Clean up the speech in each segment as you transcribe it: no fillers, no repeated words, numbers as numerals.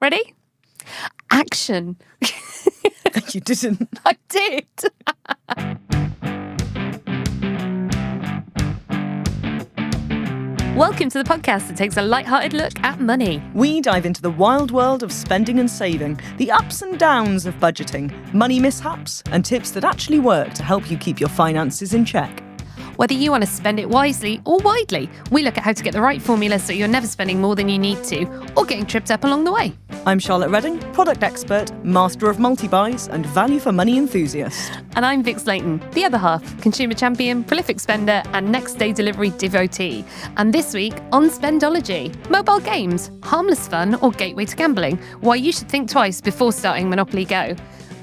Ready? Action. You didn't. I did. Welcome to the podcast that takes a light-hearted look at money. We dive into the wild world of spending and saving, the ups and downs of budgeting, money mishaps, and tips that actually work to help you keep your finances in check. Whether you want to spend it wisely or widely, we look at how to get the right formula so you're never spending more than you need to or getting tripped up along the way. I'm Charlotte Redding, product expert, master of multi-buys, and value for money enthusiast. And I'm Vix Leyton, the other half, consumer champion, prolific spender, and next day delivery devotee. And this week on Spendology, mobile games, harmless fun or gateway to gambling, why you should think twice before starting Monopoly Go.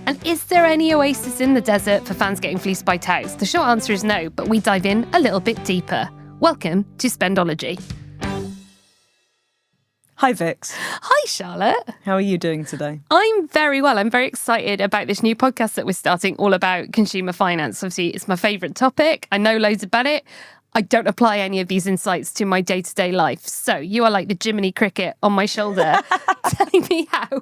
And is there any oasis in the desert for fans getting fleeced by touts? The short answer is no, but we dive in a little bit deeper. Welcome to Spendology. Hi, Vix. Hi, Charlotte. How are you doing today? I'm very well. I'm very excited about this new podcast that we're starting all about consumer finance. Obviously, it's my favourite topic. I know loads about it. I don't apply any of these insights to my day-to-day life. So you are like the Jiminy Cricket on my shoulder telling me how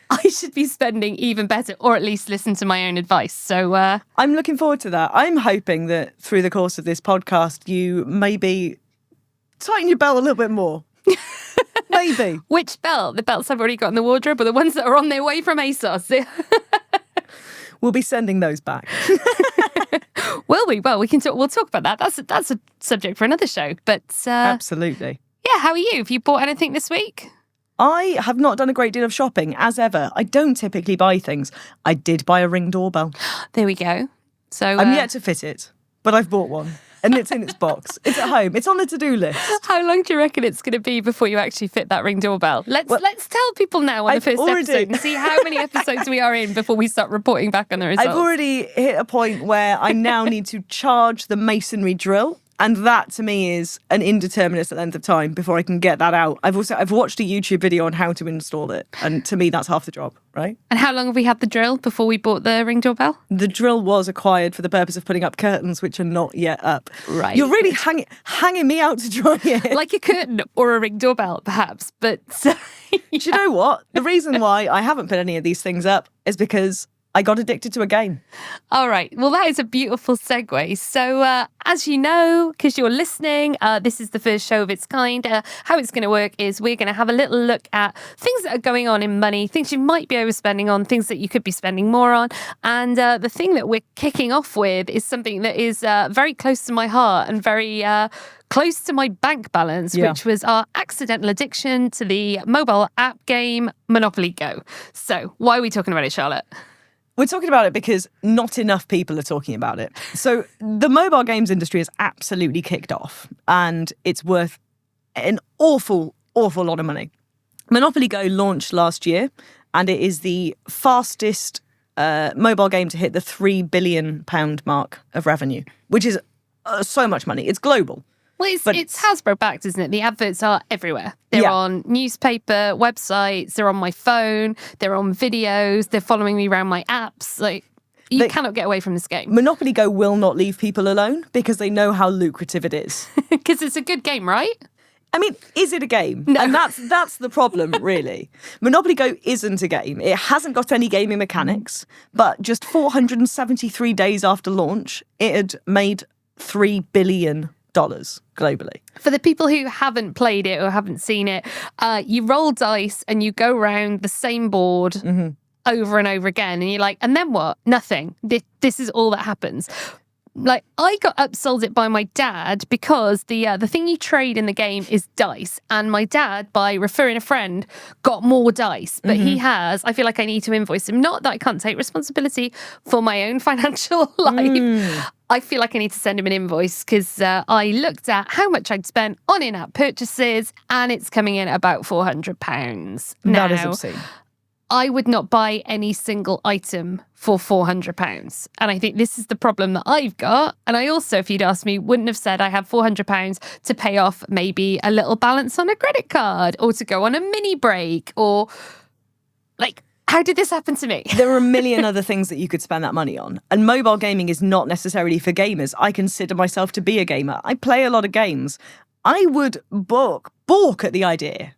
I should be spending even better, or at least listen to my own advice. So I'm looking forward to that. I'm hoping that through the course of this podcast, you maybe tighten your belt a little bit more. Maybe. Which belt? The belts I've already got in the wardrobe or the ones that are on their way from ASOS? We'll be sending those back. Will we? Well, we'll talk about that. That's a subject for another show. But Absolutely. Yeah, how are you? Have you bought anything this week? I have not done a great deal of shopping, as ever. I don't typically buy things. I did buy a Ring doorbell. There we go. So I'm yet to fit it, but I've bought one. And it's in its box. It's at home. It's on the to-do list. How long do you reckon it's going to be before you actually fit that Ring doorbell? Let's tell people now on the first episode and see how many episodes we are in before we start reporting back on the results. I've already hit a point where I now need to charge the masonry drill. And that, to me, is an indeterminate length of time before I can get that out. I've watched a YouTube video on how to install it. And to me, that's half the job, right? And how long have we had the drill before we bought the Ring doorbell? The drill was acquired for the purpose of putting up curtains, which are not yet up. Right. You're really hanging me out to dry here. Like a curtain or a Ring doorbell, perhaps. But Do you know what? The reason why I haven't put any of these things up is because I got addicted to a game. All right. Well, that is a beautiful segue. So as you know, because you're listening, this is the first show of its kind. How it's going to work is we're going to have a little look at things that are going on in money, things you might be overspending on, things that you could be spending more on. And the thing that we're kicking off with is something that is very close to my heart and very close to my bank balance, which was our accidental addiction to the mobile app game Monopoly Go. So why are we talking about it, Charlotte? We're talking about it because not enough people are talking about it. So the mobile games industry has absolutely kicked off and it's worth an awful lot of money. Monopoly Go launched last year and it is the fastest mobile game to hit the £3 billion mark of revenue, which is so much money. It's global. Well, it's Hasbro backed, isn't it? The adverts are everywhere. They're on newspaper, websites, they're on my phone, they're on videos, they're following me around my apps. Like, you cannot get away from this game. Monopoly Go will not leave people alone because they know how lucrative it is. Because it's a good game, right? I mean, is it a game? No. And that's the problem, really. Monopoly Go isn't a game. It hasn't got any gaming mechanics, but just 473 days after launch, it had made $3 billion globally. For the people who haven't played it or haven't seen it, you roll dice and you go around the same board over and over again. And you're like, and then what? Nothing. This is all that happens. Like, I got upsold it by my dad because the thing you trade in the game is dice. And my dad, by referring a friend, got more dice. But he has, I feel like I need to invoice him. Not that I can't take responsibility for my own financial life. I feel like I need to send him an invoice because I looked at how much I'd spent on in-app purchases and it's coming in at about £400. Now, that is obscene. I would not buy any single item for £400. And I think this is the problem that I've got. And I also, if you'd asked me, wouldn't have said I have £400 to pay off maybe a little balance on a credit card or to go on a mini break or like, how did this happen to me? There are a million other things that you could spend that money on. And mobile gaming is not necessarily for gamers. I consider myself to be a gamer. I play a lot of games. I would balk at the idea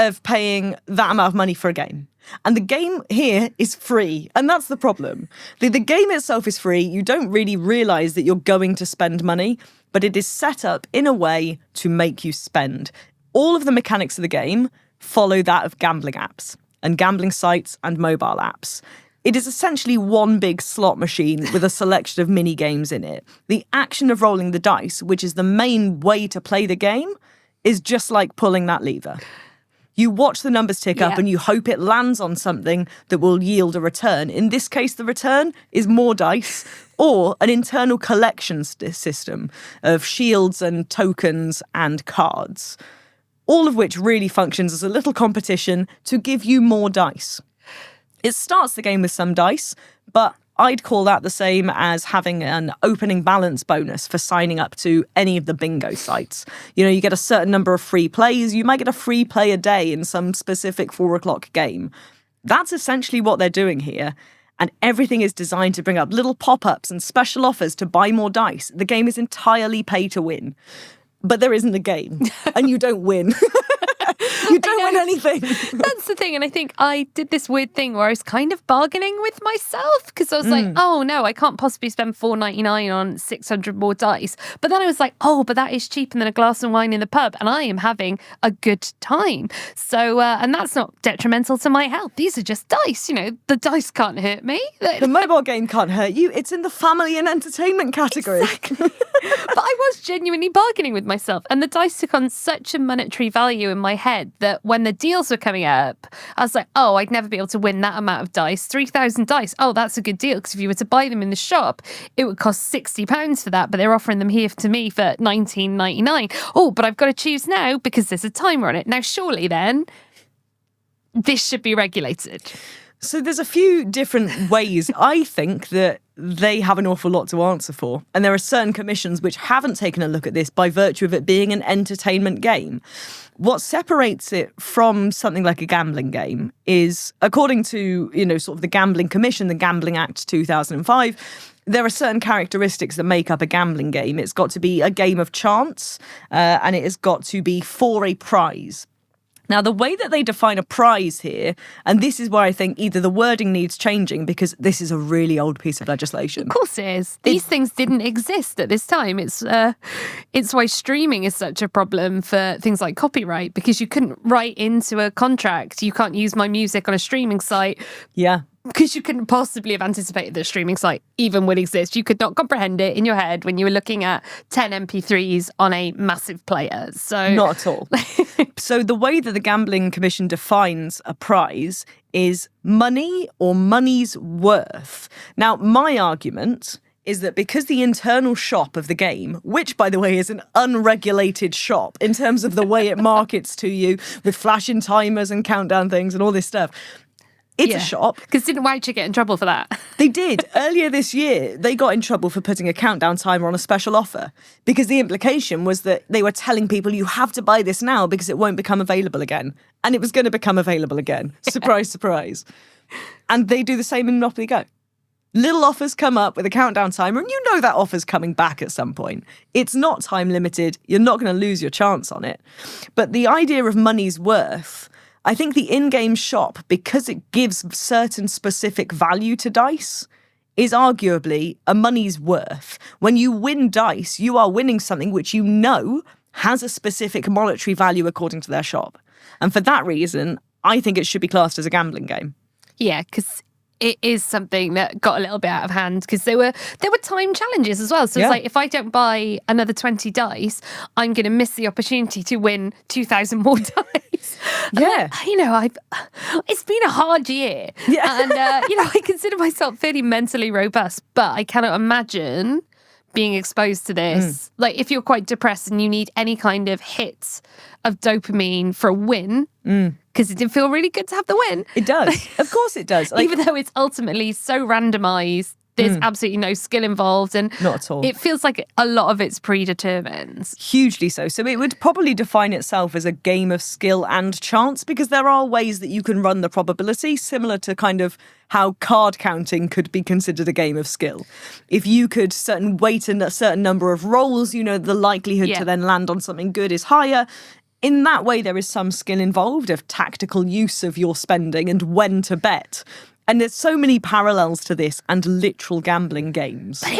of paying that amount of money for a game. And the game here is free. And that's the problem. The game itself is free. You don't really realise that you're going to spend money, but it is set up in a way to make you spend. All of the mechanics of the game follow that of gambling apps and gambling sites and mobile apps. It is essentially one big slot machine with a selection of mini games in it. The action of rolling the dice, which is the main way to play the game, is just like pulling that lever. You watch the numbers tick up and you hope it lands on something that will yield a return. In this case, the return is more dice or an internal collection system of shields and tokens and cards, all of which really functions as a little competition to give you more dice. It starts the game with some dice, but I'd call that the same as having an opening balance bonus for signing up to any of the bingo sites. You know, you get a certain number of free plays. You might get a free play a day in some specific 4 o'clock game. That's essentially what they're doing here. And everything is designed to bring up little pop-ups and special offers to buy more dice. The game is entirely pay to win. But there isn't a game, and you don't win. You don't win anything. That's the thing. And I think I did this weird thing where I was kind of bargaining with myself because I was like, oh no, I can't possibly spend $4.99 on 600 more dice. But then I was like, oh, but that is cheaper than a glass of wine in the pub. And I am having a good time. So, and that's not detrimental to my health. These are just dice. You know, the dice can't hurt me. The mobile game can't hurt you. It's in the family and entertainment category. Exactly. But I was genuinely bargaining with myself. And the dice took on such a monetary value in my head that when the deals were coming up, I was like, oh, I'd never be able to win that amount of dice. 3,000 dice. Oh, that's a good deal. Because if you were to buy them in the shop, it would cost £60 for that. But they're offering them here to me for $19.99. Oh, but I've got to choose now because there's a timer on it. Now, surely then, this should be regulated. So there's a few different ways I think that they have an awful lot to answer for. And there are certain commissions which haven't taken a look at this by virtue of it being an entertainment game. What separates it from something like a gambling game is, according to, you know, sort of the Gambling Commission, the Gambling Act 2005, there are certain characteristics that make up a gambling game. It's got to be a game of chance, and it has got to be for a prize. Now, the way that they define a prize here, and this is where I think either the wording needs changing because this is a really old piece of legislation. Of course it is. These things didn't exist at this time. It's why streaming is such a problem for things like copyright, because you couldn't write into a contract, you can't use my music on a streaming site. Yeah. Because you couldn't possibly have anticipated that a streaming site even would exist. You could not comprehend it in your head when you were looking at 10 MP3s on a massive player. So not at all. So the way that the Gambling Commission defines a prize is money or money's worth. Now, my argument is that because the internal shop of the game, which, by the way, is an unregulated shop in terms of the way it markets to you with flashing timers and countdown things and all this stuff, it's a shop. Because didn't Woucher get in trouble for that? They did. Earlier this year, they got in trouble for putting a countdown timer on a special offer because the implication was that they were telling people you have to buy this now because it won't become available again. And it was going to become available again. Surprise, surprise. And they do the same in Monopoly Go. Little offers come up with a countdown timer and you know that offer's coming back at some point. It's not time limited. You're not going to lose your chance on it. But the idea of money's worth, I think the in-game shop, because it gives certain specific value to dice, is arguably a money's worth. When you win dice, you are winning something which you know has a specific monetary value according to their shop. And for that reason, I think it should be classed as a gambling game. Yeah, because it is something that got a little bit out of hand because there were time challenges as well. So it's like, if I don't buy another 20 dice, I'm going to miss the opportunity to win 2,000 more dice. Yeah. It's been a hard year. Yeah. And, I consider myself fairly mentally robust, but I cannot imagine being exposed to this. Like, if you're quite depressed and you need any kind of hit of dopamine for a win, because it did feel really good to have the win. It does. Of course it does. Even though it's ultimately so randomized, there's absolutely no skill involved. And not at all. It feels like a lot of it's predetermined. Hugely so. So it would probably define itself as a game of skill and chance because there are ways that you can run the probability, similar to kind of how card counting could be considered a game of skill. If you could weight in a certain number of rolls, you know, the likelihood to then land on something good is higher. in that way, there is some skill involved of tactical use of your spending and when to bet. And there's so many parallels to this and literal gambling games. But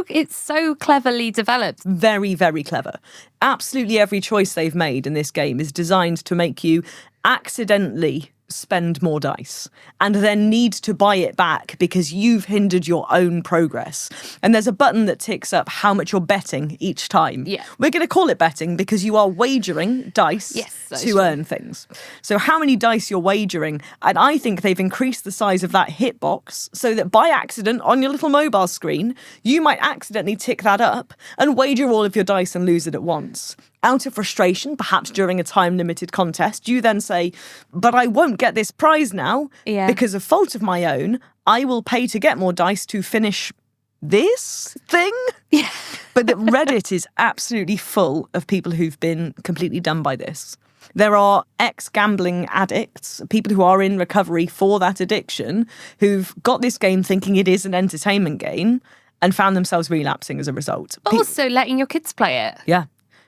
it's so cleverly developed. Very, very clever. Absolutely every choice they've made in this game is designed to make you accidentally spend more dice and then need to buy it back because you've hindered your own progress. And there's a button that ticks up how much you're betting each time. Yeah. We're going to call it betting because you are wagering dice to earn things. So how many dice you're wagering, and I think they've increased the size of that hitbox so that by accident on your little mobile screen, you might accidentally tick that up and wager all of your dice and lose it at once. Out of frustration, perhaps during a time-limited contest, you then say, but I won't get this prize now because of fault of my own. I will pay to get more dice to finish this thing. Yeah. But Reddit is absolutely full of people who've been completely done by this. There are ex-gambling addicts, people who are in recovery for that addiction, who've got this game thinking it is an entertainment game and found themselves relapsing as a result. But also letting your kids play it. Yeah.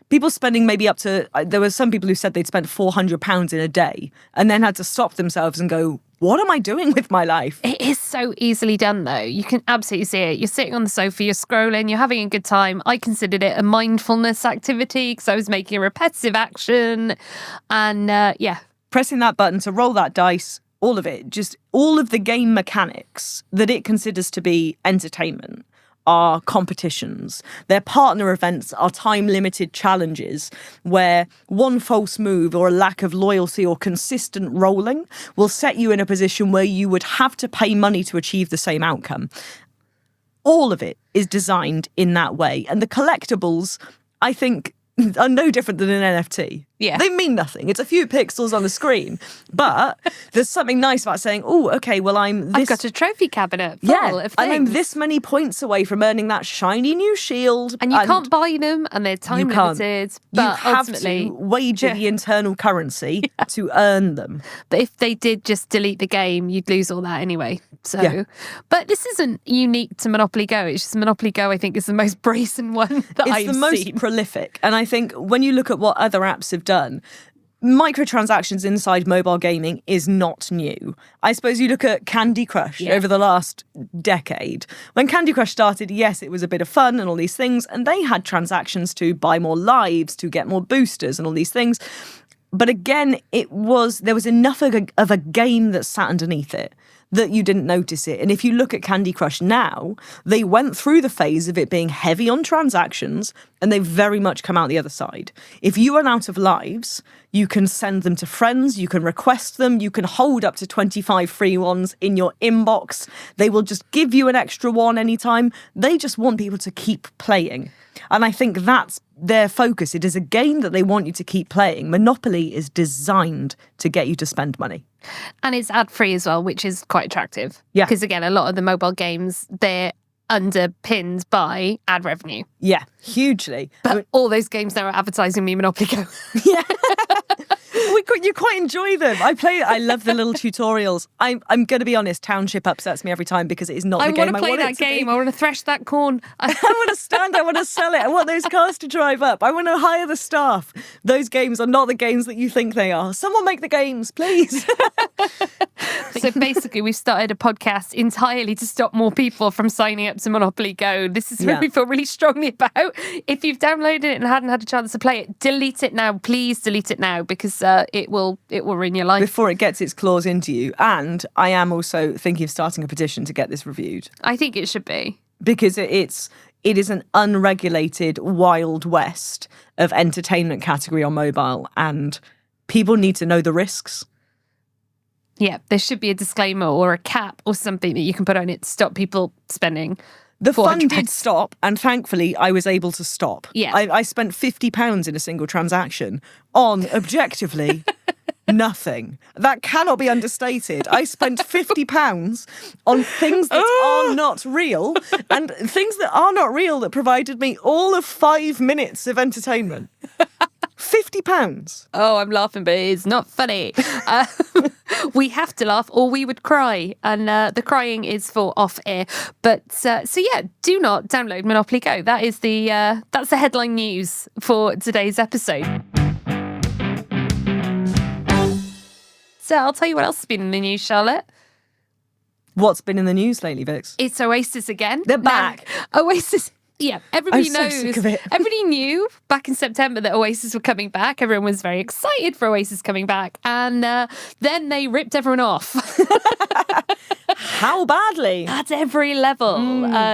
People spending maybe up to, there were some people who said they'd spent £400 in a day and then had to stop themselves and go, what am I doing with my life? It is so easily done, though. You can absolutely see it. You're sitting on the sofa, you're scrolling, you're having a good time. I considered it a mindfulness activity because I was making a repetitive action. And pressing that button to roll that dice, all of it, just all of the game mechanics that it considers to be entertainment are competitions. Their partner events are time-limited challenges where one false move or a lack of loyalty or consistent rolling will set you in a position where you would have to pay money to achieve the same outcome. All of it is designed in that way. And the collectibles, I think, are no different than an NFT. Yeah. They mean nothing. It's a few pixels on the screen. But there's something nice about saying, oh, okay, well, I've got a trophy cabinet full of things. And I'm this many points away from earning that shiny new shield. And you can't buy them and they're time limited. But you have ultimately, to wager the internal currency to earn them. But if they did just delete the game, you'd lose all that anyway. So, but this isn't unique to Monopoly Go. It's just Monopoly Go, I think, is the most brazen one that I've seen. It's the most prolific. And I think when you look at what other apps have done, microtransactions inside mobile gaming is not new. I suppose you look at Candy Crush over the last decade. When Candy Crush started, yes, it was a bit of fun and all these things, and they had transactions to buy more lives, to get more boosters and all these things. But again, there was enough of a game that sat underneath it that you didn't notice it. And if you look at Candy Crush now, they went through the phase of it being heavy on transactions and they've very much come out the other side. If you run out of lives, you can send them to friends, you can request them, you can hold up to 25 free ones in your inbox. They will just give you an extra one anytime. They just want people to keep playing. And I think that's their focus. It is a game that they want you to keep playing. Monopoly is designed to get you to spend money. And it's ad-free as well, which is quite attractive. Yeah. Because again, a lot of the mobile games, they're underpinned by ad revenue. Yeah, hugely. But all those games now are advertising me Monopoly Go. Yeah. You quite enjoy them. I love the little tutorials. I'm going to be honest, Township upsets me every time because it is not the game I want it to be. I want to play that game. I want to thresh that corn. I want to stand. I want to sell it. I want those cars to drive up. I want to hire the staff. Those games are not the games that you think they are. Someone make the games, please. So basically, we've started a podcast entirely to stop more people from signing up to Monopoly Go. This is what we feel really strongly about. If you've downloaded it and hadn't had a chance to play it, delete it now. Please delete it now because it will ruin your life. Before it gets its claws into you. And I am also thinking of starting a petition to get this reviewed. I think it should be. Because it is an unregulated wild west of entertainment category on mobile and people need to know the risks. Yeah, there should be a disclaimer or a cap or something that you can put on it to stop people spending. The fun did stop, and thankfully I was able to stop. Yeah. I spent £50 in a single transaction on, objectively, nothing. That cannot be understated. I spent £50 on things that are not real, and things that are not real that provided me all of 5 minutes of entertainment. £50. Oh, I'm laughing, but it's not funny. We have to laugh or we would cry. And the crying is for off air. But so yeah, do not download Monopoly Go. That is that's the headline news for today's episode. I'll tell you what else has been in the news, Charlotte. What's been in the news lately, Vix? It's Oasis again. They're back. Oasis. Yeah, everybody I'm so knows. sick of it. Everybody knew back in September that Oasis were coming back. Everyone was very excited for Oasis coming back. And then they ripped everyone off. How badly? At every level.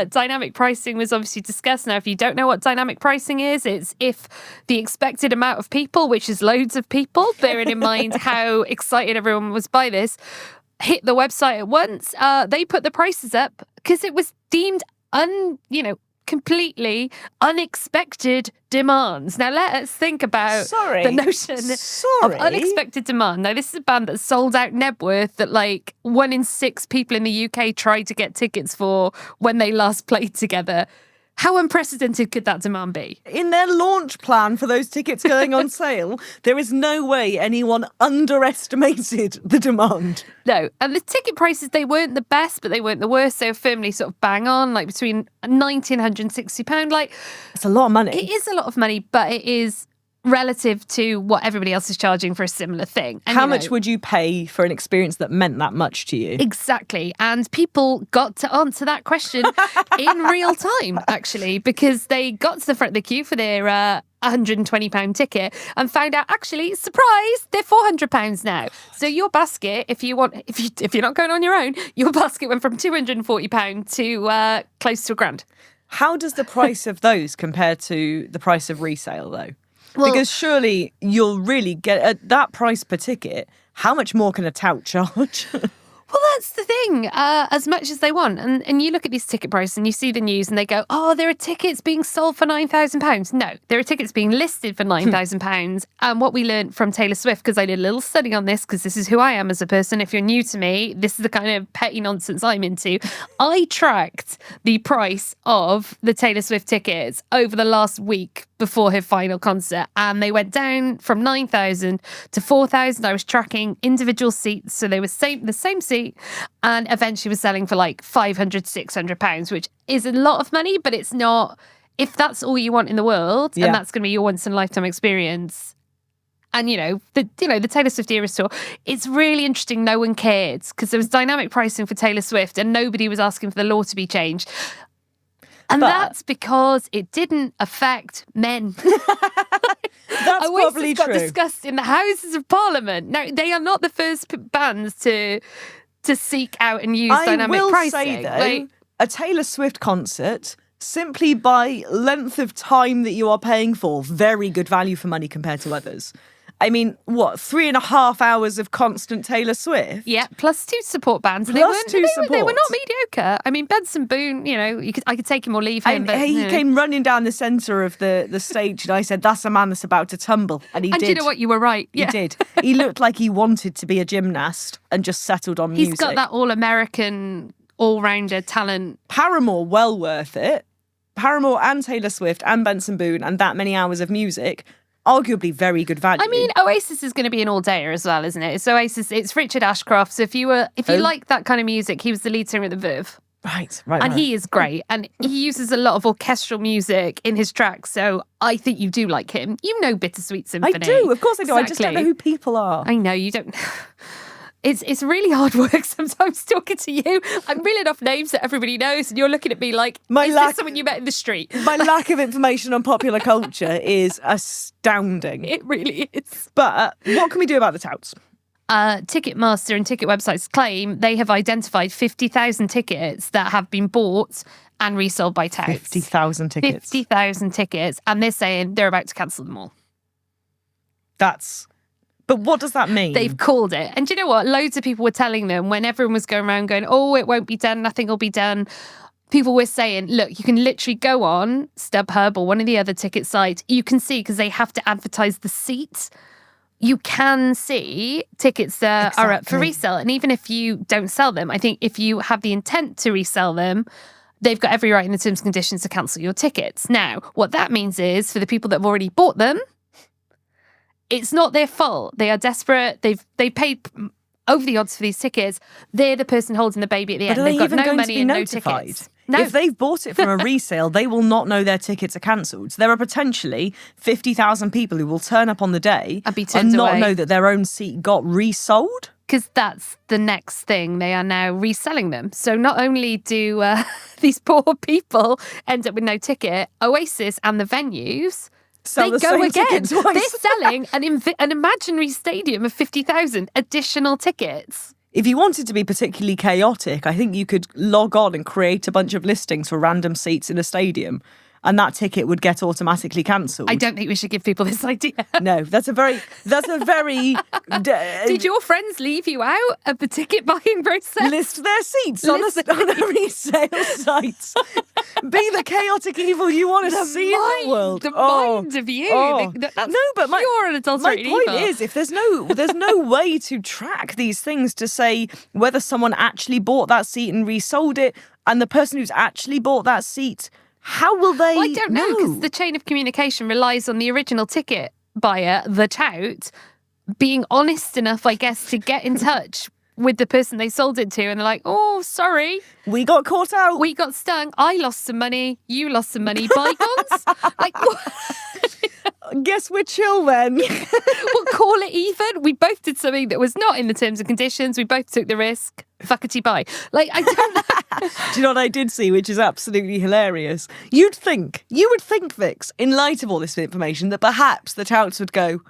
Dynamic pricing was obviously discussed. Now, if you don't know what dynamic pricing is, it's if the expected amount of people, which is loads of people, bearing in mind how excited everyone was by this, hit the website at once, they put the prices up because it was deemed completely unexpected demands. Now let us think about the notion of unexpected demand. Now this is a band that sold out Nebworth that like 1 in 6 people in the UK tried to get tickets for when they last played together. How unprecedented could that demand be? In their launch plan for those tickets going on sale, there is no way anyone underestimated the demand. No, and the ticket prices, they weren't the best, but they weren't the worst. They were firmly sort of bang on, like between £90 and £160. Like, it's a lot of money. It is a lot of money, but it is relative to what everybody else is charging for a similar thing. And, how much would you pay for an experience that meant that much to you? Exactly. And people got to answer that question in real time, actually, because they got to the front of the queue for their £120 ticket and found out, actually, surprise, they're £400 now. So your basket, if you're not going on your own, your basket went from £240 to close to £1,000. How does the price of those compare to the price of resale, though? Well, because surely you'll really get at that price per ticket. How much more can a tout charge? Well, that's the thing, as much as they want. And you look at these ticket prices and you see the news and they go, oh, there are tickets being sold for £9,000. No, there are tickets being listed for £9,000. And what we learned from Taylor Swift, because I did a little study on this, because this is who I am as a person. If you're new to me, this is the kind of petty nonsense I'm into. I tracked the price of the Taylor Swift tickets over the last week before her final concert, and they went down from 9,000 to 4,000. I was tracking individual seats, so they were the same seat, and eventually was selling for like £500, £600, which is a lot of money, but it's not. If that's all you want in the world, and that's going to be your once in a lifetime experience. And the Taylor Swift Eras tour, it's really interesting. No one cared because there was dynamic pricing for Taylor Swift, and nobody was asking for the law to be changed. And that's because it didn't affect men. That's probably got true. Discussed in the Houses of Parliament. Now, they are not the first bands to seek out and use dynamic pricing. I will say, though, a Taylor Swift concert, simply by length of time that you are paying for, very good value for money compared to others. I mean, 3.5 hours of constant Taylor Swift? Yeah, plus 2 support bands. And plus they were not mediocre. I mean, Benson Boone, I could take him or leave him. But, he came running down the centre of the stage and I said, that's a man that's about to tumble. And he did. And you know what? You were right. Yeah. He did. He looked like he wanted to be a gymnast and just settled on music. He's got that all-American, all-rounder talent. Paramore, well worth it. Paramore and Taylor Swift and Benson Boone and that many hours of music, arguably very good value. I mean, Oasis is going to be an all-dayer as well, isn't it? It's Oasis, it's Richard Ashcroft. So if you like that kind of music, he was the lead singer at the Verve. Right. And he is great. And he uses a lot of orchestral music in his tracks. So I think you do like him. You know Bittersweet Symphony. I do. Of course I do. Exactly. I just don't know who people are. I know you don't. It's really hard work sometimes talking to you. I'm reeling off names that everybody knows, and you're looking at me like, this someone you met in the street? My lack of information on popular culture is astounding. It really is. But what can we do about the touts? Ticketmaster and ticket websites claim they have identified 50,000 tickets that have been bought and resold by touts. 50,000 tickets. 50,000 tickets, and they're saying they're about to cancel them all. But what does that mean? They've called it. And do you know what? Loads of people were telling them when everyone was going around going, oh, it won't be done, nothing will be done. People were saying, look, you can literally go on StubHub or one of the other ticket sites. You can see, because they have to advertise the seats, you can see tickets that are up for resale. And even if you don't sell them, I think if you have the intent to resell them, they've got every right in the terms and conditions to cancel your tickets. Now, what that means is for the people that have already bought them, it's not their fault. They are desperate. They paid over the odds for these tickets. They're the person holding the baby at the end. They've got no money and no tickets. No. If they've bought it from a resale, they will not know their tickets are cancelled. There are potentially 50,000 people who will turn up on the day and not know that their own seat got resold. because that's the next thing. They are now reselling them. So not only do these poor people end up with no ticket, Oasis and the venues, Sell they the go same again. ticket twice. They're selling an imaginary stadium of 50,000 additional tickets. If you wanted to be particularly chaotic, I think you could log on and create a bunch of listings for random seats in a stadium, and that ticket would get automatically cancelled. I don't think we should give people this idea. No, that's a very. Did your friends leave you out of the ticket buying process? List their seats on a resale site. Be the chaotic evil you want to see in the world. The mind of you. That's but pure and my adulterated point evil. is, if there's no way to track these things to say whether someone actually bought that seat and resold it, and the person who's actually bought that seat, how will they? I don't know, because the chain of communication relies on the original ticket buyer, the tout, being honest enough, I guess, to get in touch with the person they sold it to, and they're like, "Oh, sorry, we got caught out. We got stung. I lost some money. You lost some money. Bygones." Like, guess we're chill then. we'll call it even. We both did something that was not in the terms and conditions. We both took the risk. Fuckety bye. Like, I don't know. Do you know what I did see, which is absolutely hilarious? You would think, Vix, in light of all this information, that perhaps the touts would go,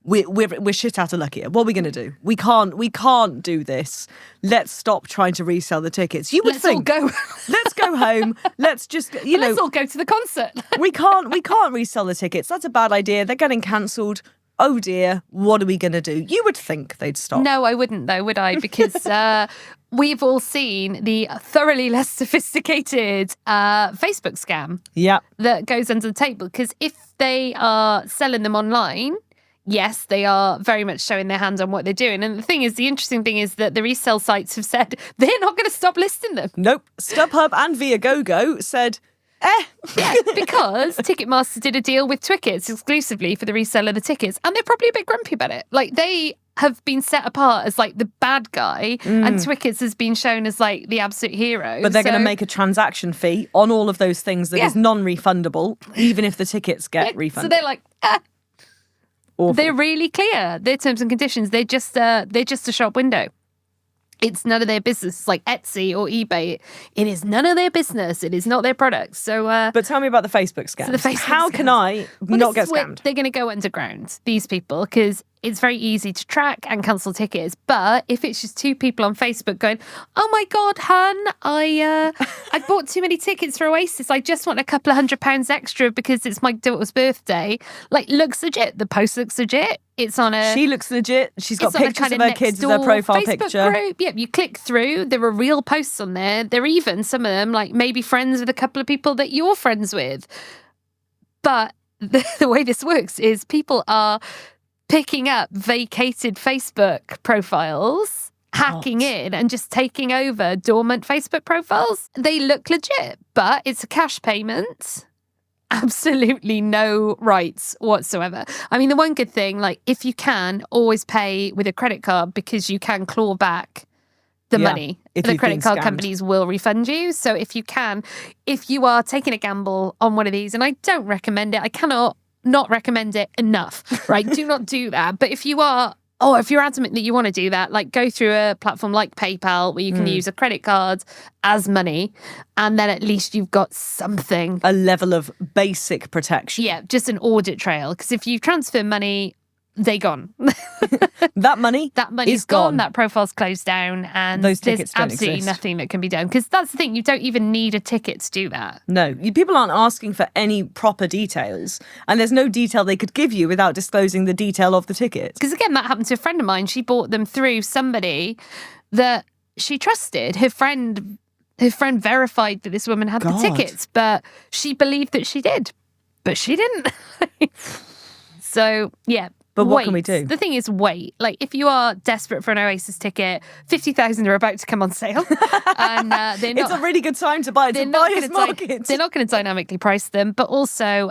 we're shit out of luck here. What are we going to do? We can't do this. Let's stop trying to resell the tickets. You would Let's think, all go. let's go home. Let's just, Let's all go to the concert. we can't resell the tickets. That's a bad idea. They're getting cancelled. Oh dear, what are we going to do? You would think they'd stop. No, I wouldn't though, would I? Because we've all seen the thoroughly less sophisticated Facebook scam that goes under the table. Because if they are selling them online, yes, they are very much showing their hand on what they're doing. And the interesting thing is that the resale sites have said they're not going to stop listing them. Nope. StubHub and Viagogo said, Yeah, because Ticketmaster did a deal with Tickets exclusively for the resale of the tickets, and they're probably a bit grumpy about it. Like, they have been set apart as like the bad guy, and Tickets has been shown as like the absolute hero. But they're going to make a transaction fee on all of those things that is non-refundable, even if the tickets get refunded. So they're like, Awful. They're really clear. Their terms and conditions. They're just a shop window. It's none of their business, like Etsy or eBay. It is none of their business. It is not their product. So, but tell me about the Facebook scams. How can I not get scammed? They're going to go underground, these people, because it's very easy to track and cancel tickets. But if it's just two people on Facebook going, "Oh my God, hun, I bought too many tickets for Oasis. I just want a couple of £100 extra because it's my daughter's birthday." Like, looks legit. The post looks legit. It's on a. She looks legit. She's got pictures of her kids as her profile Facebook picture. Group. Yep, you click through. There are real posts on there. They're even, some of them, like maybe friends with a couple of people that you're friends with. But the way this works is people are picking up vacated Facebook profiles, hacking in and just taking over dormant Facebook profiles. They look legit, but it's a cash payment. Absolutely no rights whatsoever. I mean, the one good thing, like, if you can, always pay with a credit card, because you can claw back the money. The credit card companies will refund you. So if you are taking a gamble on one of these, and I don't recommend it, I cannot not recommend it enough, right? Do not do that. But if you're adamant that you want to do that, like, go through a platform like PayPal where you can use a credit card as money, and then at least you've got something. A level of basic protection. Yeah, just an audit trail. Because if you transfer money, they're gone. That money's is gone. That profile's closed down, and those tickets there's absolutely nothing that can be done. Because that's the thing, you don't even need a ticket to do that. No, people aren't asking for any proper details, and there's no detail they could give you without disclosing the detail of the ticket. Because again, that happened to a friend of mine. She bought them through somebody that she trusted. Her friend verified that this woman had the tickets, but she believed that she did, but she didn't. So yeah. But what can we do? The thing is, wait. Like, if you are desperate for an Oasis ticket, 50,000 are about to come on sale. And they're not. It's a really good time to buy. It's a buyer's market. They're not going to dynamically price them, but also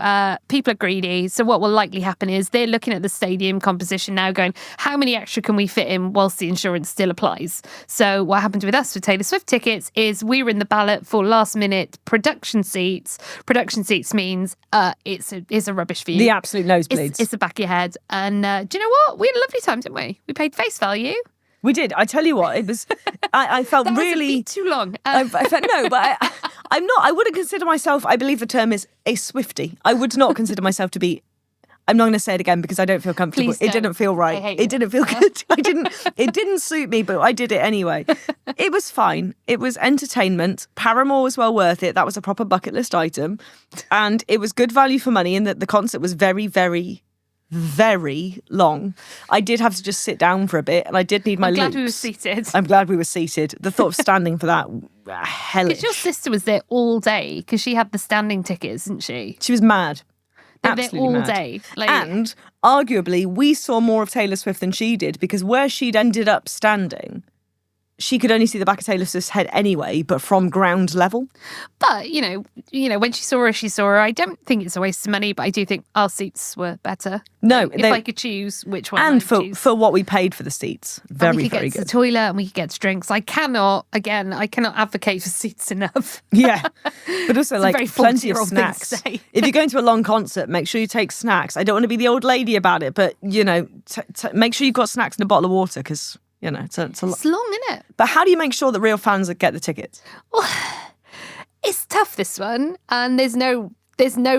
people are greedy. So what will likely happen is they're looking at the stadium composition now going, how many extra can we fit in whilst the insurance still applies? So what happened with us with Taylor Swift tickets is we were in the ballot for last minute production seats. Production seats means it's a rubbish view. The absolute nosebleeds. It's the back of your head. And And do you know what? We had a lovely time, didn't we? We paid face value. We did. I tell you what, it was. I felt That really was a bit too long. I felt, no, but I'm not. I wouldn't consider myself. I believe the term is a Swiftie. I would not consider myself to be. I'm not going to say it again because I don't feel comfortable. Please don't. It didn't feel right. I hate It didn't feel good. It didn't suit me, but I did it anyway. It was fine. It was entertainment. Paramore was well worth it. That was a proper bucket list item, and it was good value for money in that the concert was very, very, very long. I did have to just sit down for a bit, and I did need my I'm glad loops. we were seated. I'm glad we were seated. The thought of standing for that, hellish. Because your sister was there all day because she had the standing tickets, didn't she? She was mad. They were there Absolutely all mad. day. Like, And arguably, we saw more of Taylor Swift than she did because where she'd ended up standing, she could only see the back of Taylor Swift's head anyway, but from ground level. but you know, when she saw her. I don't think it's a waste of money, but I do think our seats were better. No, if I could choose which one. and I'd for choose. for what we paid for the seats, And very we could very get to the good. toilet and we could get to drinks. I cannot advocate for seats enough. Yeah, but also a like very plenty of 40-year-old thing to snacks. say. If you're going to a long concert, make sure you take snacks. I don't want to be the old lady about it, but make sure you've got snacks and a bottle of water because it's a lot. It's long, isn't it? But how do you make sure that real fans get the tickets? It's tough, this one, and there's no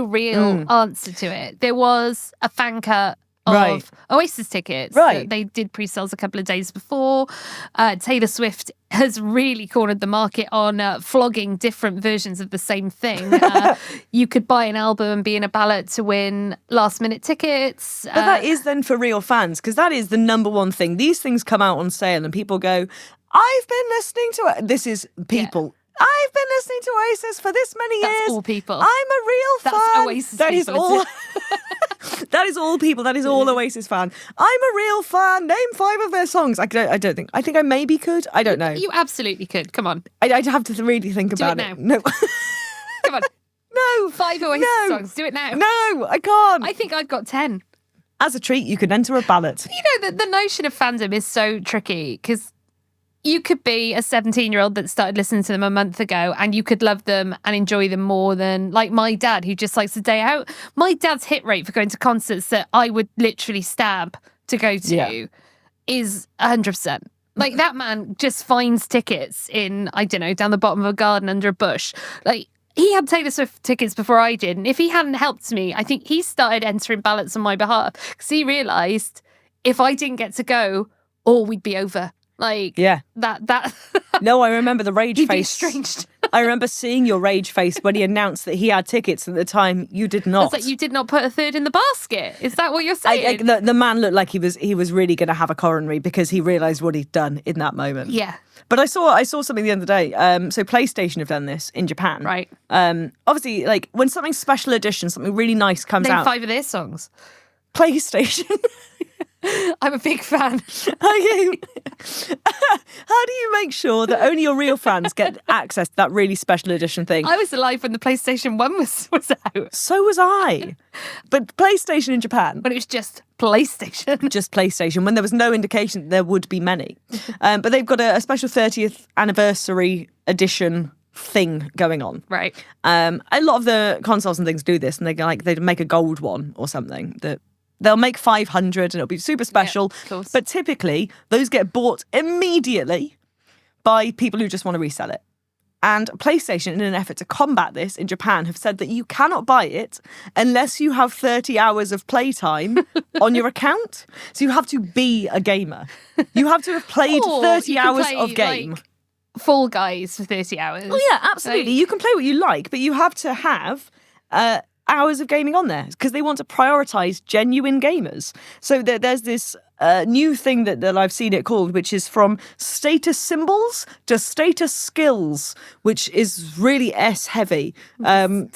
real answer to it. There was a fan cut of Right. Oasis tickets. Right. That they did pre-sales a couple of days before. Taylor Swift has really cornered the market on flogging different versions of the same thing. You could buy an album and be in a ballot to win last-minute tickets. But that is then for real fans, because that is the number one thing. These things come out on sale and people go, I've been listening to it. This is people. I've been listening to Oasis for this many years. That's all people. I'm a real That's fan. Oasis That is people, all. isn't That is all people. That is all Oasis fan. I'm a real fan. Name 5 of their songs. I don't think. I think I maybe could. I don't know. You absolutely could. Come on. I'd have to really think about it it. No. Come on. No. 5 Oasis No. songs. Do it now. No, I can't. I think I've got 10. As a treat, you could enter a ballot. You know, the notion of fandom is so tricky because you could be a 17-year-old that started listening to them a month ago and you could love them and enjoy them more than, like, my dad who just likes a day out. My dad's hit rate for going to concerts that I would literally stab to go to is 100%. Like, that man just finds tickets in, I don't know, down the bottom of a garden under a bush. Like, he had Taylor Swift tickets before I did. And if he hadn't helped me, I think he started entering ballots on my behalf because he realised if I didn't get to go, we'd be over. Like, that. No, I remember the rage You'd be face. estranged. I remember seeing your rage face when he announced that he had tickets at the time you did not. It's like you did not put a third in the basket. Is that what you're saying? The man looked like he was really going to have a coronary because he realised what he'd done in that moment. Yeah. But I saw something the other day. So PlayStation have done this in Japan. Right. Obviously, like when something special edition, something really nice comes Name out. 5 of their songs. PlayStation. I'm a big fan. Are you? How do you make sure that only your real fans get access to that really special edition thing? I was alive when the PlayStation 1 was out. So was I. But PlayStation in Japan. But it was just PlayStation. Just PlayStation, when there was no indication that there would be many. But they've got a special 30th anniversary edition thing going on. Right. A lot of the consoles and things do this, and they'd make a gold one or something that they'll make 500 and it'll be super special. Yeah, of course. But typically those get bought immediately by people who just want to resell it. And PlayStation, in an effort to combat this in Japan, have said that you cannot buy it unless you have 30 hours of playtime on your account. So you have to be a gamer. You have to have played Or 30 you can hours play, of game. like, Fall Guys for 30 hours. Oh yeah, absolutely. You can play what you like, but you have to have hours of gaming on there because they want to prioritise genuine gamers. So there's this new thing that I've seen it called, which is from status symbols to status skills, which is really S-heavy. And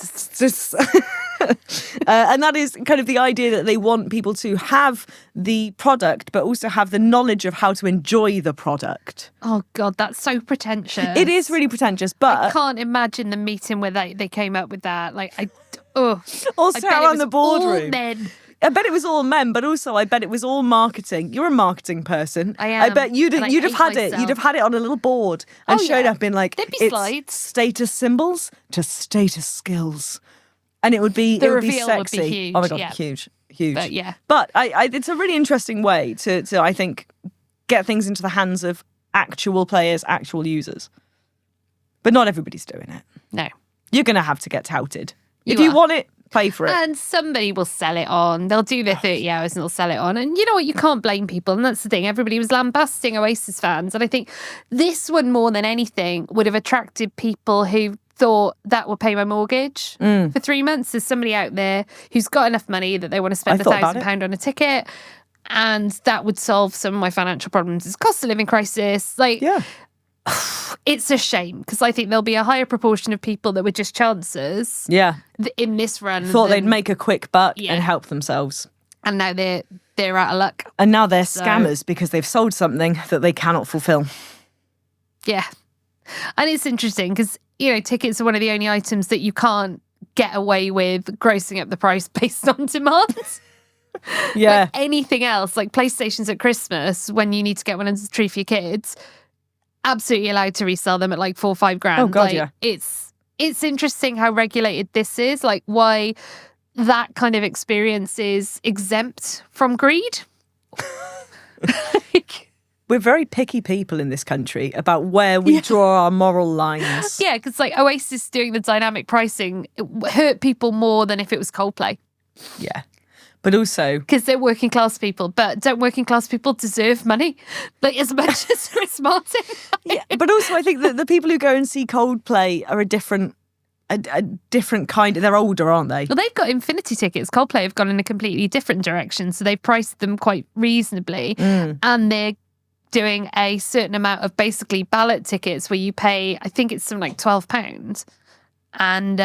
that is kind of the idea that they want people to have the product, but also have the knowledge of how to enjoy the product. Oh, God, that's so pretentious. It is really pretentious, but I can't imagine the meeting where they came up with that. Like, or I sat bet it around was the boardroom. all men. I bet it was all men, but also I bet it was all marketing. You're a marketing person. I am, I bet you'd and I have hate had it. myself. You'd have had it on a little board and Oh, showed yeah. up in like There'd be it's slides. status symbols to status skills, and it would be The it would be reveal would be sexy. huge, Oh my god, yeah. huge! Huge. But yeah. But it's a really interesting way to, I think, get things into the hands of actual players, actual users. But not everybody's doing it. No. You're going to have to get touted. You If you are. want it, pay for it. And somebody will sell it on. They'll do their 30 hours and they'll sell it on. And you know what? You can't blame people. And that's the thing. Everybody was lambasting Oasis fans. And I think this one, more than anything, would have attracted people who thought that will pay my mortgage for 3 months. There's somebody out there who's got enough money that they want to spend £1,000 on a ticket. And that would solve some of my financial problems. It's cost of living crisis. It's a shame because I think there'll be a higher proportion of people that were just chancers. Yeah. In this run. Thought they'd make a quick buck and help themselves. And now they're out of luck. And now they're scammers because they've sold something that they cannot fulfill. Yeah. And it's interesting because, tickets are one of the only items that you can't get away with grossing up the price based on demand. Yeah. Like anything else, like PlayStations at Christmas, when you need to get one under the tree for your kids, absolutely allowed to resell them at like $4 or $5 grand. Oh God, yeah. It's interesting how regulated this is, like why that kind of experience is exempt from greed. We're very picky people in this country about where we draw our moral lines. Yeah, because like Oasis doing the dynamic pricing, it hurt people more than if it was Coldplay. Yeah. But also... Because they're working class people. But don't working class people deserve money? Like as much as Chris Martin? Yeah, but also I think that the people who go and see Coldplay are a different kind. They're older, aren't they? Well, they've got infinity tickets. Coldplay have gone in a completely different direction. So they've priced them quite reasonably. And they're doing a certain amount of basically ballot tickets where you pay, I think it's something like £12. And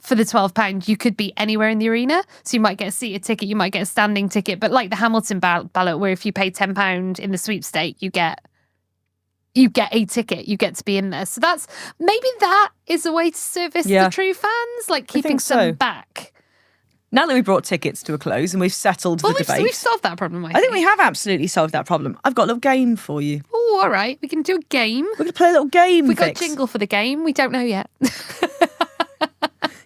for the £12, you could be anywhere in the arena. So you might get a seated ticket, you might get a standing ticket. But like the Hamilton ballot, where if you pay £10 in the sweepstake, you get a ticket. You get to be in there. So that is a way to service the true fans, like keeping some back. Now that we've brought tickets to a close and we've settled the debate. We've solved that problem, I think we have absolutely solved that problem. I've got a little game for you. Oh, all right. We can do a game. We're going to play a little game, We got Vix. a jingle for the game. We don't know yet.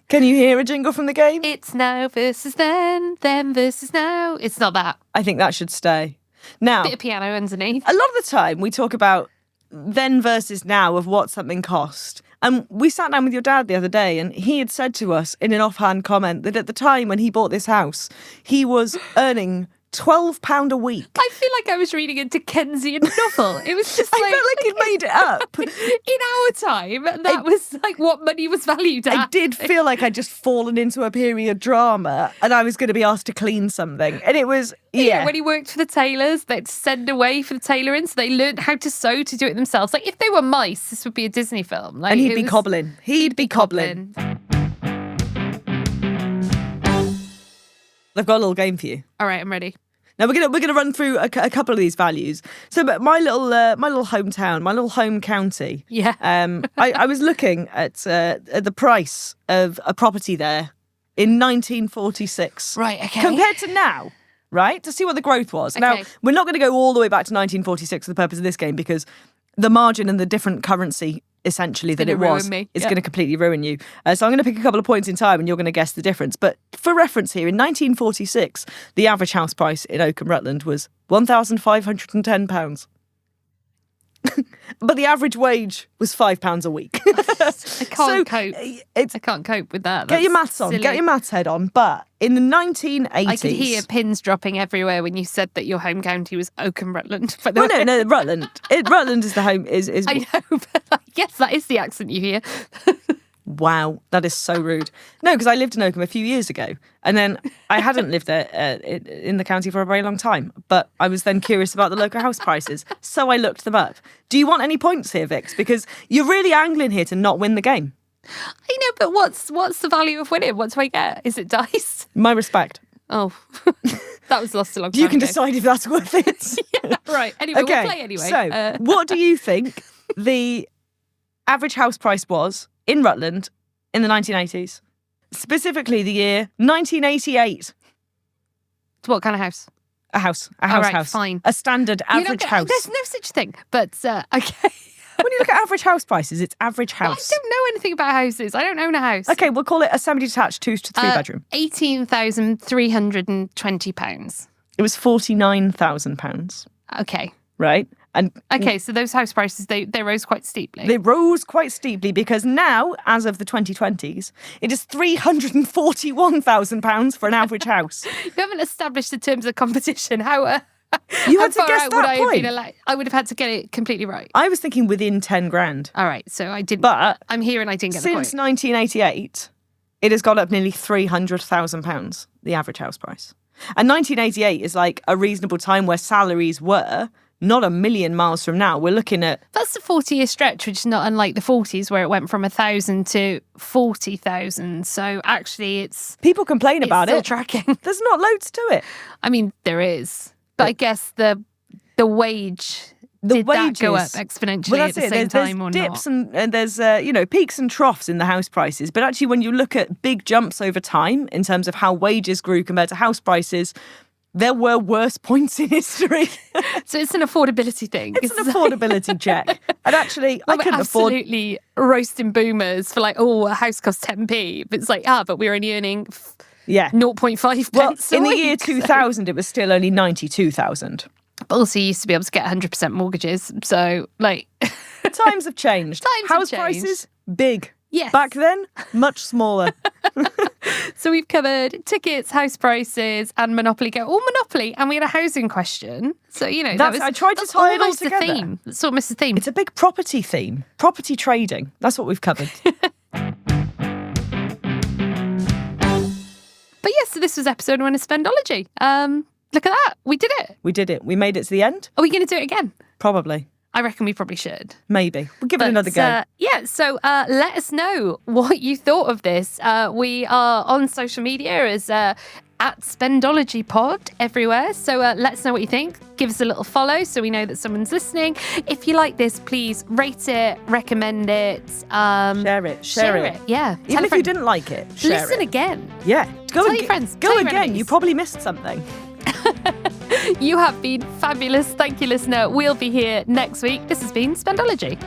Can you hear a jingle from the game? It's now versus then versus now. It's not that. I think that should stay. Now, Bit of piano underneath. a lot of the time we talk about then versus now of what something cost. And we sat down with your dad the other day and he had said to us in an offhand comment that at the time when he bought this house, he was earning £12 a week. I feel like I was reading a Dickensian novel. It was just I felt like he'd made it up. In our time, that was like what money was valued at. I did feel like I'd just fallen into a period drama and I was going to be asked to clean something. And it was, yeah. When he worked for the tailors, they'd send away for the tailoring, so they learned how to sew to do it themselves. Like if they were mice, this would be a Disney film. Like, and he'd be cobbling. He'd be cobbling. I've got a little game for you. All right, I'm ready. Now we're gonna run through a couple of these values. So, but my little hometown, my little home county. Yeah. I was looking at the price of a property there in 1946. Right. Okay. Compared to now, right? To see what the growth was. Okay. Now we're not going to go all the way back to 1946 for the purpose of this game because the margin and the different currency essentially that it was is going to completely ruin you. So I'm going to pick a couple of points in time and you're going to guess the difference. But for reference here, in 1946, the average house price in Oakham, Rutland was £1,510. But the average wage was £5 a week. I can't cope. I can't cope with that. Get your maths silly. on. Get your maths head on. But in the 1980s... I could hear pins dropping everywhere when you said that your home county was Oakham, Rutland. Well, no, Rutland. Rutland is the home... Is I know, but yes, that is the accent you hear. Wow, that is so rude. No, because I lived in Oakham a few years ago, and then I hadn't lived there in the county for a very long time. But I was then curious about the local house prices, so I looked them up. Do you want any points here, Vix? Because you're really angling here to not win the game. I know, but what's the value of winning? What do I get? Is it dice? My respect. Oh, that was lost a long time You can ago. decide if that's worth it. Yeah, right. Anyway, Okay, we'll play anyway. So, what do you think the average house price was in Rutland in the 1980s? Specifically the year 1988. What kind of house? A house. Right, fine. A standard average house. There's no such thing. But, okay. When you look at average house prices, it's average house. I don't know anything about houses. I don't own a house. Okay, we'll call it a semi-detached 2 to 3 bedroom. £18,320. It was £49,000. Okay. Right? And Okay, so those house prices, they rose quite steeply. they rose quite steeply because now, as of the 2020s, it is £341,000 for an average house. You haven't established the terms of competition. How You how had to far guess out would that I have point. been allowed? I would have had to get it completely right. I was thinking within 10 grand. All right, so I didn't. But I'm here and I didn't get the since point. 1988, it has gone up nearly £300,000, the average house price. And 1988 is like a reasonable time where salaries were not a million miles from now. We're looking at... That's a 40-year stretch, which is not unlike the 40s, where it went from 1,000 to 40,000. So actually, it's People complain about still it. tracking. There's not loads to it. I mean, there is, but I guess the wage did that go up exponentially Well, at the same time or there's dips not? and there's peaks and troughs in the house prices. But actually, when you look at big jumps over time in terms of how wages grew compared to house prices, there were worse points in history. So it's an affordability thing. It's an affordability check. And actually, I couldn't afford... absolutely roasting boomers for like, oh, a house costs 10p. But it's like, but we're only earning 0.5 Well, pence a in the week, year 2000, it was still only 92,000. But also, you used to be able to get 100% mortgages. So, like... Times have changed. House prices, big. Yes. Back then, much smaller. So we've covered tickets, house prices, and Monopoly Go. All Monopoly, and we had a housing question. So, I tried to tie it all together. The theme. That's almost the theme. It's a big property theme. Property trading. That's what we've covered. But yes, so this was episode 1 of Spendology. Look at that. We did it. We did it. We made it to the end. Are we going to do it again? Probably. I reckon we probably should. Maybe. We'll give it another go. So let us know what you thought of this. We are on social media as at Spendology Pod everywhere. So let us know what you think. Give us a little follow so we know that someone's listening. If you like this, please rate it, recommend it. Share it. Share it. Yeah. Even if you didn't like it, share Listen it. again. Yeah. Tell your friends. Go Tell your again. enemies. You probably missed something. You have been fabulous. Thank you, listener. We'll be here next week. This has been Spendology.